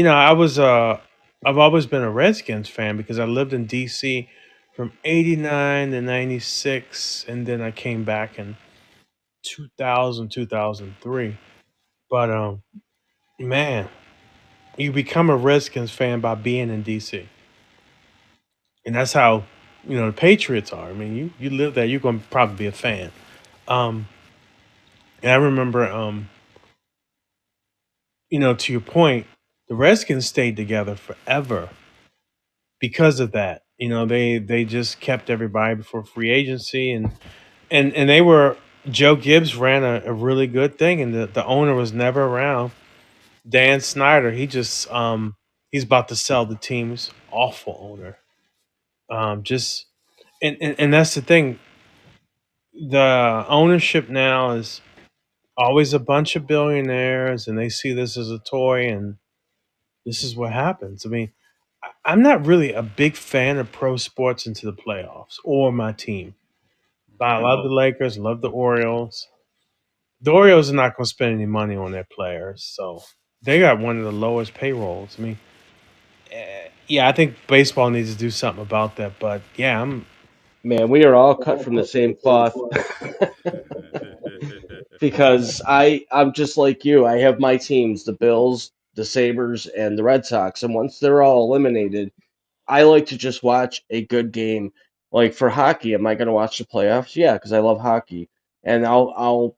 I've always been a Redskins fan because I lived in DC from 89 to 96, and then I came back in 2000 2003. But man, you become a Redskins fan by being in DC. And that's how, the Patriots are. I mean, you live there, you're going to probably be a fan. Um and I remember to your point, the Redskins stayed together forever because of that. They just kept everybody before free agency, and they were Joe Gibbs ran a really good thing, and the owner was never around. Dan Snyder, he's about to sell the team's awful owner. Just and that's the thing. The ownership now is always a bunch of billionaires, and they see this as a toy, and this is what happens. I mean, I'm not really a big fan of pro sports into the playoffs or my team. But I love the Lakers, love the Orioles. The Orioles are not going to spend any money on their players, so they got one of the lowest payrolls. I mean, yeah, I think baseball needs to do something about that. But yeah, man, we are all cut from the same cloth because I'm just like you. I have my teams, the Bills, the Sabres, and the Red Sox, and once they're all eliminated, I like to just watch a good game. Like for hockey, am I going to watch the playoffs? Yeah, because I love hockey, and I'll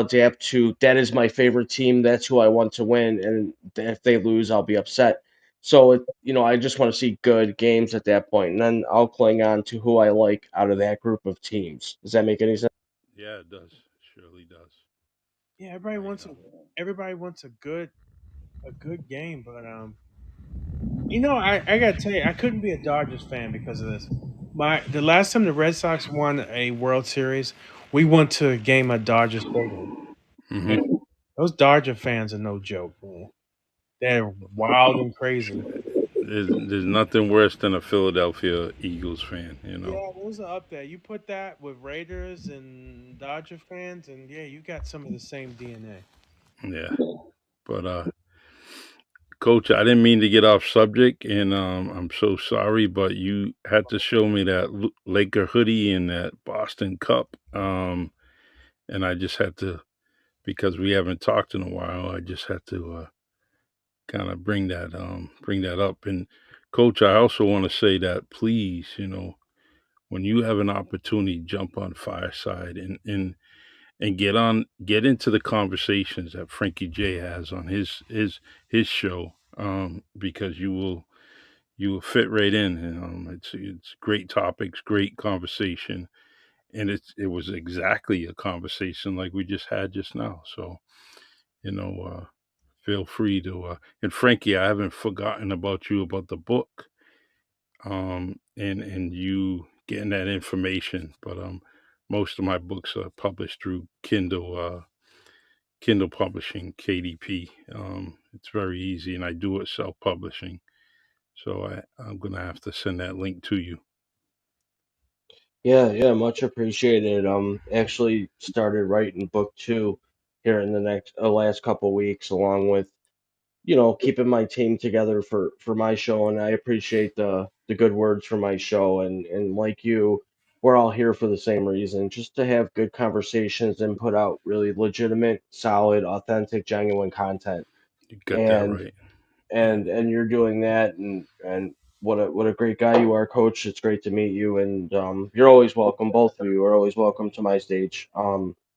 adapt to that is my favorite team. That's who I want to win, and if they lose, I'll be upset. So I just want to see good games at that point, and then I'll cling on to who I like out of that group of teams. Does that make any sense? Yeah, it does. Surely does. Yeah, I everybody wants a good game, but I gotta tell you, I couldn't be a Dodgers fan because of this. The last time the Red Sox won a World Series, we went to a game at Dodger Stadium. hmm And those Dodger fans are no joke, man. They're wild and crazy. there's nothing worse than a Philadelphia Eagles fan, you know. Yeah, those are up there. You put that with Raiders and Dodger fans, and yeah, you got some of the same DNA. Yeah, but Coach, I didn't mean to get off subject, and I'm so sorry, but you had to show me that Laker hoodie and that Boston Cup, and I just had to, because we haven't talked in a while. I just had to kind of bring that up. And Coach, I also want to say that please, when you have an opportunity, jump on Fireside and get into the conversations that Frankie J has on his show, because you will fit right in. And, it's great topics, great conversation, and it was exactly a conversation like we just had just now. So you know, feel free to. And Frankie, I haven't forgotten about you about the book, and you getting that information. But most of my books are published through Kindle Publishing, KDP. It's very easy, and I do it self publishing. So I'm gonna have to send that link to you. Yeah, yeah, much appreciated. Actually started writing book two here in the next last couple weeks, along with keeping my team together for my show, and I appreciate the good words for my show, and like you, we're all here for the same reason, just to have good conversations and put out really legitimate, solid, authentic, genuine content. You got that And right. Yeah, and you're doing that, and what a great guy you are, Coach. It's great to meet you, and you're always welcome. Both of you are always welcome to my stage.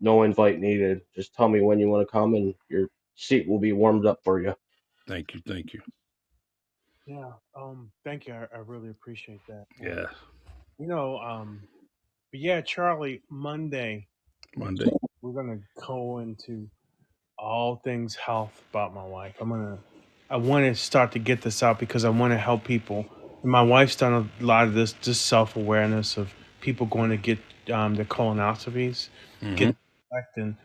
No invite needed. Just tell me when you want to come, and your seat will be warmed up for you. thank you, thank you. Yeah. Thank you. I really appreciate that. And Yeah, you know, um, but yeah, Charlie, Monday Monday. we're gonna go into all things health about my wife. I want to start to get this out because I want to help people. And my wife's done a lot of this, just self awareness of people going to get their colonoscopies, Mm-hmm. getting checked, and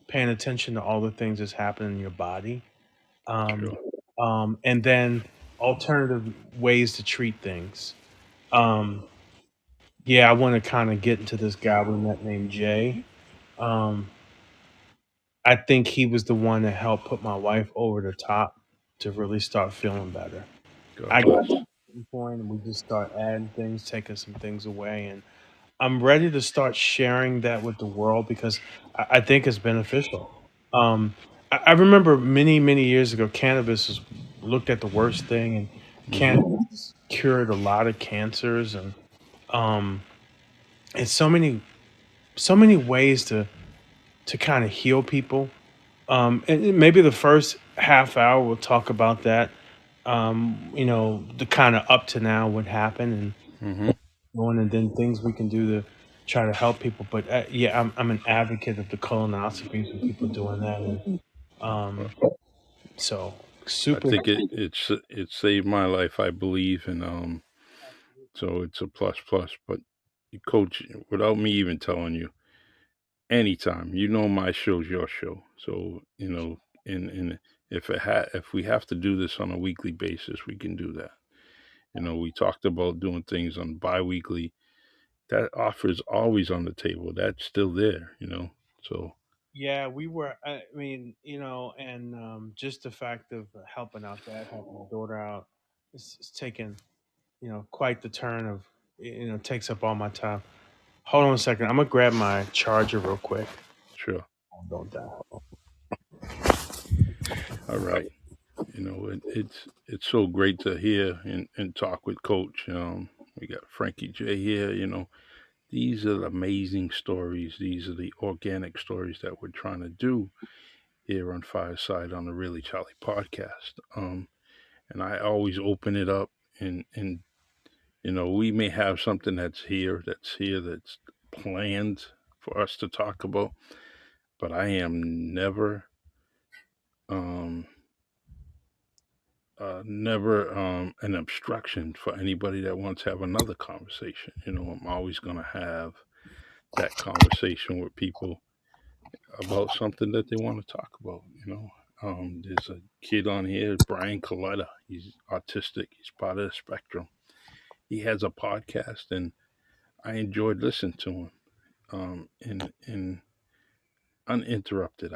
paying attention to all the things that's happening in your body. Um, Sure. and then alternative ways to treat things. Um, yeah, I want to kind of get into this guy we met named Jay. Um, I think he was the one that helped put my wife over the top to really start feeling better. God I got bless. to the point and we just start adding things, taking some things away, and I'm ready to start sharing that with the world because I think it's beneficial. I remember many years ago, cannabis was looked at the worst thing, and Mm-hmm. cannabis cured a lot of cancers, um, and so many ways to kind of heal people. And maybe the first half hour we'll talk about that. The kind of up to now what happened and Mm-hmm. going, and then things we can do to try to help people. But yeah, I'm an advocate of the colonoscopies and people doing that, and Well, um, so I super. think it saved my life, I believe, and so it's a plus plus. But Coach, without me even telling you, anytime, my show's your show. So and if we have to do this on a weekly basis, we can do that. We talked about doing things on biweekly. That offer is always on the table. That's still there. So Yeah, we were. I mean, and just the fact of helping out dad, helping my daughter out, it's taken quite the turn of takes up all my time. Hold on a second. I'm gonna grab my charger real quick. sure. Don't die. All right. It's so great to hear and talk with Coach. We got Frankie J here. These are the amazing stories. These are the organic stories that we're trying to do here on Fireside on the Really Charlie podcast. and I always open it up, and we may have something that's planned for us to talk about, but I am um never an obstruction for anybody that wants to have another conversation. I'm always going to have that conversation with people about something that they want to talk about. There's a kid on here, Brian Coletta. He's autistic. He's part of the spectrum. He has a podcast, and I enjoyed listening to him. And uninterrupted.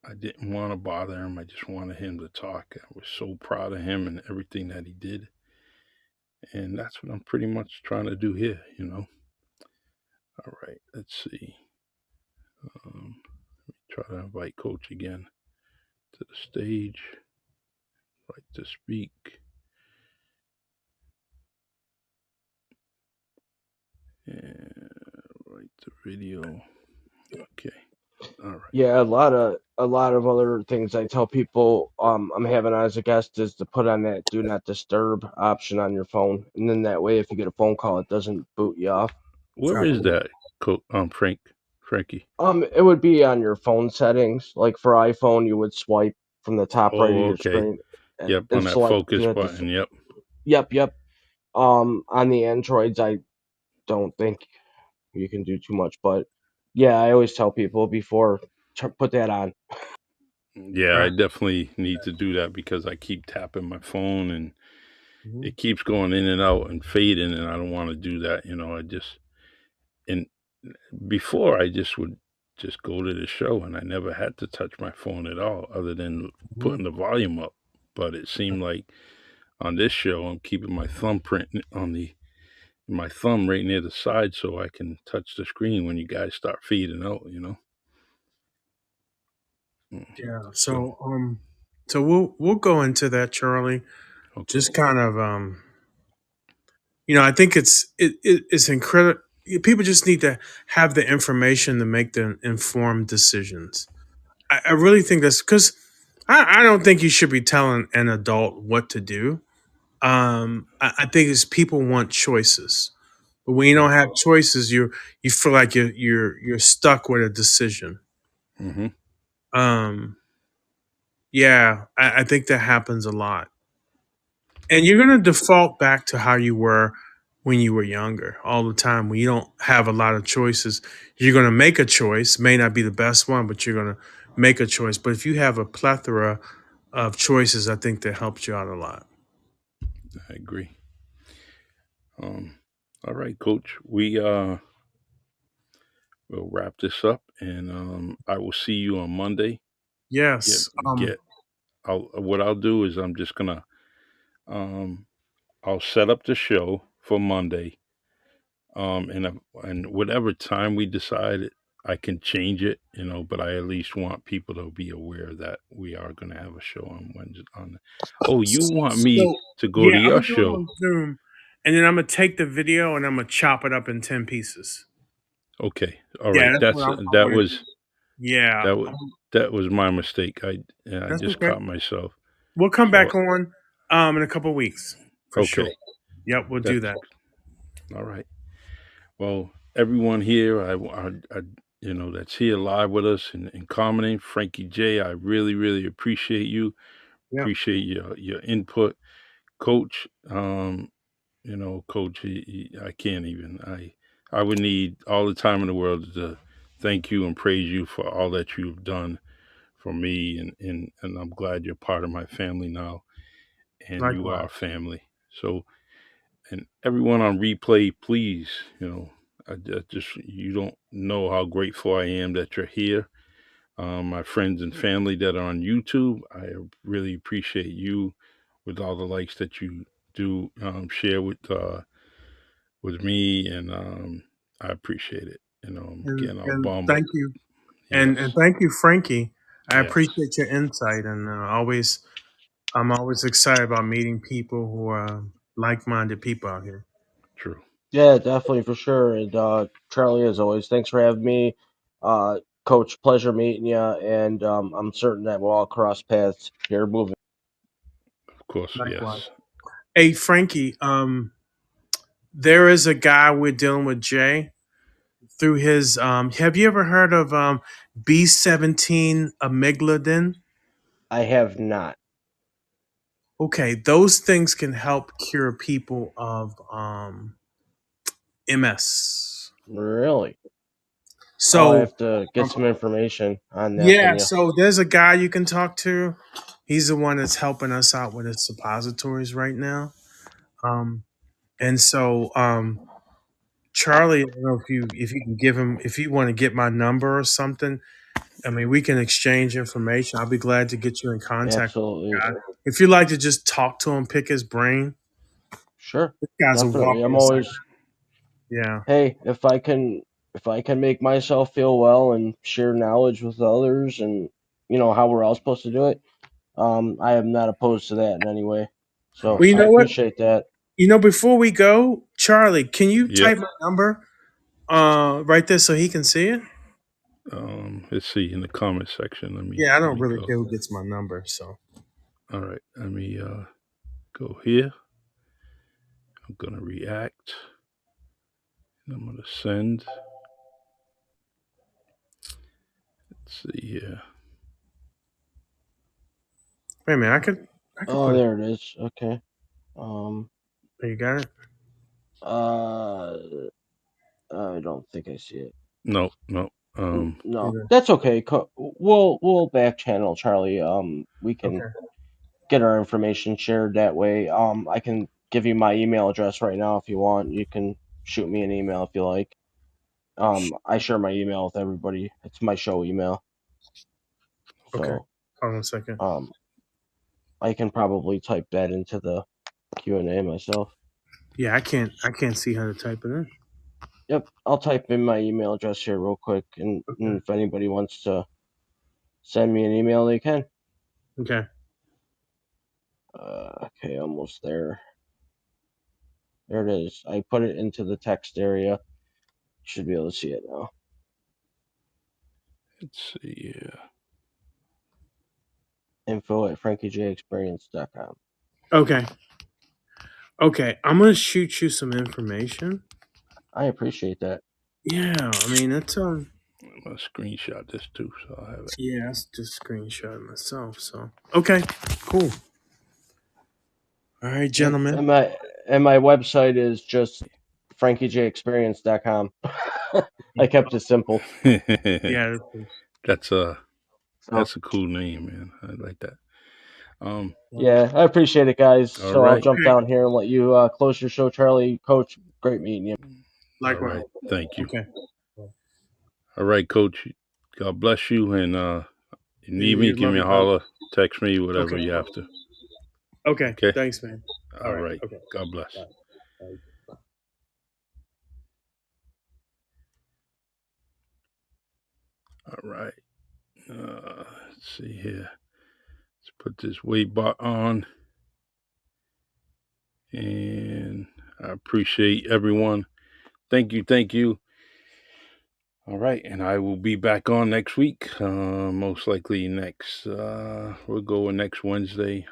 I didn't want to bother him. I just wanted him to talk. I was so proud of him and everything that he did, and that's what I'm pretty much trying to do here. All right, let's see. Um, Try to invite Coach again to the stage. Right to speak. And right to video. Okay. All right. Yeah, a lot of other things I tell people I'm having on as a guest is to put on that do not disturb option on your phone, and then that way if you get a phone call, it doesn't boot you off. Where is Copy. that, Frankie? It would be on your phone settings. Like for iPhone, you would swipe from the top right of Oh, your okay. screen Yep, and on that select do focus not button. disturb. Yep. Yep, yep. On the Androids, I don't think you can do too much, but yeah, I always tell people before put that on. Yeah, I Right. definitely need to do that because I keep tapping my phone and Mhm. it keeps going in and out and fading, and I don't want to do that. And before I just would just go to the show and I never had to touch my phone at all other than Mhm. putting the volume up. But it seemed like on this show I'm keeping my thumbprint on my thumb right near the side so I can touch the screen when you guys start fading out. Mm. Yeah. So So we'll go into that, Charlie. okay. Just kind of I think it's incredible. People just need to have the information to make the informed decisions. I really think that's because I don't think you should be telling an adult what to do. I think it's people want choices, but when you don't Right. have choices, you feel like you're stuck with a decision. Hmm. Um, yeah, I think that happens a lot. And you're going to default back to how you were when you were younger all the time. When you don't have a lot of choices, you're going to make a choice. May not be the best one, but you're going to make a choice. But if you have a plethora of choices, I think that helps you out a lot. I agree. Um, all right, Coach. We'll wrap this up, and I will see you on Monday. Get Yes. get. What I'll do is I'm just gonna um, I'll set up the show for Monday. And whatever time we decide, I can change it. But I at least want people to be aware that we are going to have a show on Wednesday. Oh, you want me So to go to yeah, I'm your gonna do it show? on Zoom, and then I'm gonna take the video and I'm gonna chop it up in 10 pieces. Okay, all Yeah, right. that's what That's I'm that gonna do. was Yeah, that was that was my mistake. I that's just okay. caught myself. We'll come So back on in a couple weeks for sure. okay, Yep, we'll do that's that. all right. Well, everyone here, that's here live with us and commenting. Frankie J, I really, really appreciate you. Yep, Appreciate your input, Coach. Coach, I can't even. I would need all the time in the world to thank you and praise you for all that you've done for me, and I'm glad you're part of my family now, and you are likewise. family. So, and everyone on replay, please, I just you don't know how grateful I am that you're here. My friends and family that are on YouTube, I really appreciate you with all the likes that you do share with me, and I appreciate it. I'm getting all And bummed, but thank you, and yes, thank you, Frankie. I yes, appreciate your insight, and I'm always excited about meeting people who are like-minded people out here. true. Yeah, definitely for sure. And Charlie, as always, thanks for having me. Uh, Coach, pleasure meeting you, and I'm certain that we'll all cross paths here moving. Of course. course, Likewise. yes. Hey, Frankie. There is a guy we're dealing with, Jay, through his. Have you ever heard of B17 amygdalin? I have not. Okay, those things can help cure people of MS. Really? I'll So, have to get um, some information on that from yeah, you. so there's a guy you can talk to. He's the one that's helping us out with his suppositories right now. Um, and so, Charlie, I don't know if you can give him if you want to get my number or something. I mean, we can exchange information. I'll be glad to get you in contact with the Absolutely. guy. If you'd like to just talk to him, pick his brain, Sure. this guy's a Definitely. walking I'm aside. always, Yeah. hey, if I can make myself feel well and share knowledge with others and how we're all supposed to do it, I am not opposed to that in any way. So Well, you I know what? appreciate that. Before we go, Charlie, can you Yep. type my number right there so he can see it? Let's see in the comment section. Yeah, I Let don't me really go. care who gets my number. So All right. Let me go here. I'm gonna react. I'm gonna send. Let's see here. wait a minute, I could Oh, put it. there it is. Okay. Um, Oh, you got it. uh, I don't think I see it. No, no. No, Either. that's okay. We'll back channel Charlie. We can Okay. get our information shared that way. I can give you my email address right now if you want. You can shoot me an email if you like. I share my email with everybody. It's my show email. Okay. So, Hold on a second. um, I can probably type that into the Q&A myself. Yeah, I can't see how to type it in. Yep, I'll type in my email address here real quick, and if anybody wants to send me an email, they can. Okay. Okay, almost there. There it is. I put it into the text area. Should be able to see it now. Let's see here. info@frankiejexperience.com. Okay. Okay. I'm gonna shoot you some information. I appreciate that. Yeah. I mean, it's I'm gonna screenshot this too, so I have it. yeah. That's just screenshot myself. So okay. Cool. All right, Yep. gentlemen. And my website is just frankiejexperience.com. I kept it simple. Yeah. that's a So that's a cool name, man. I like that. Um. yeah, I appreciate it, guys. All So I'll right. jump Okay. down here and let you close your show, Charlie. Coach, great meeting you. All Likewise. right. Thank you. Okay. All right, Coach. God bless you. And you need me, You give love me a you, brother. holler, text me, whatever Okay. you have to. Okay. Okay. Thanks, man. All All right. right. Okay. God bless. Bye. Bye. All right. Let's see here. Let's put this weight bar on. And I appreciate everyone. Thank you. Thank you. All right. And I will be back on next week. Most likely we're going next Wednesday.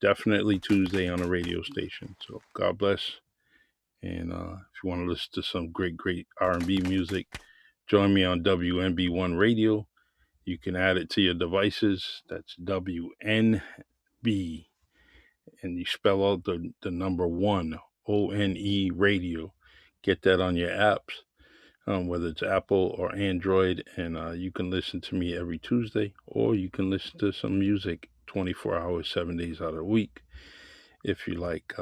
Definitely Tuesday on a radio station. So God bless. And if you want to listen to some great, great R&B music, join me on WNB1 Radio. You can add it to your devices. That's WNB. And you spell out the number one, ONE radio. Get that on your apps, whether it's Apple or Android. And you can listen to me every Tuesday, or you can listen to some music 24 hours, 7 days out of the week if you like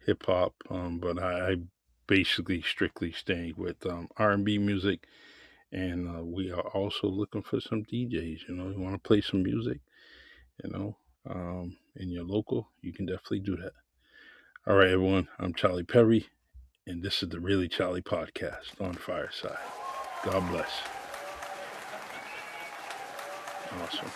hip hop. But I basically strictly staying with R&B music, and we are also looking for some DJs. You want to play some music, in your local, you can definitely do that. All right, everyone. I'm Charlie Perry, and this is the Really Charlie podcast on Fireside. God bless. Awesome.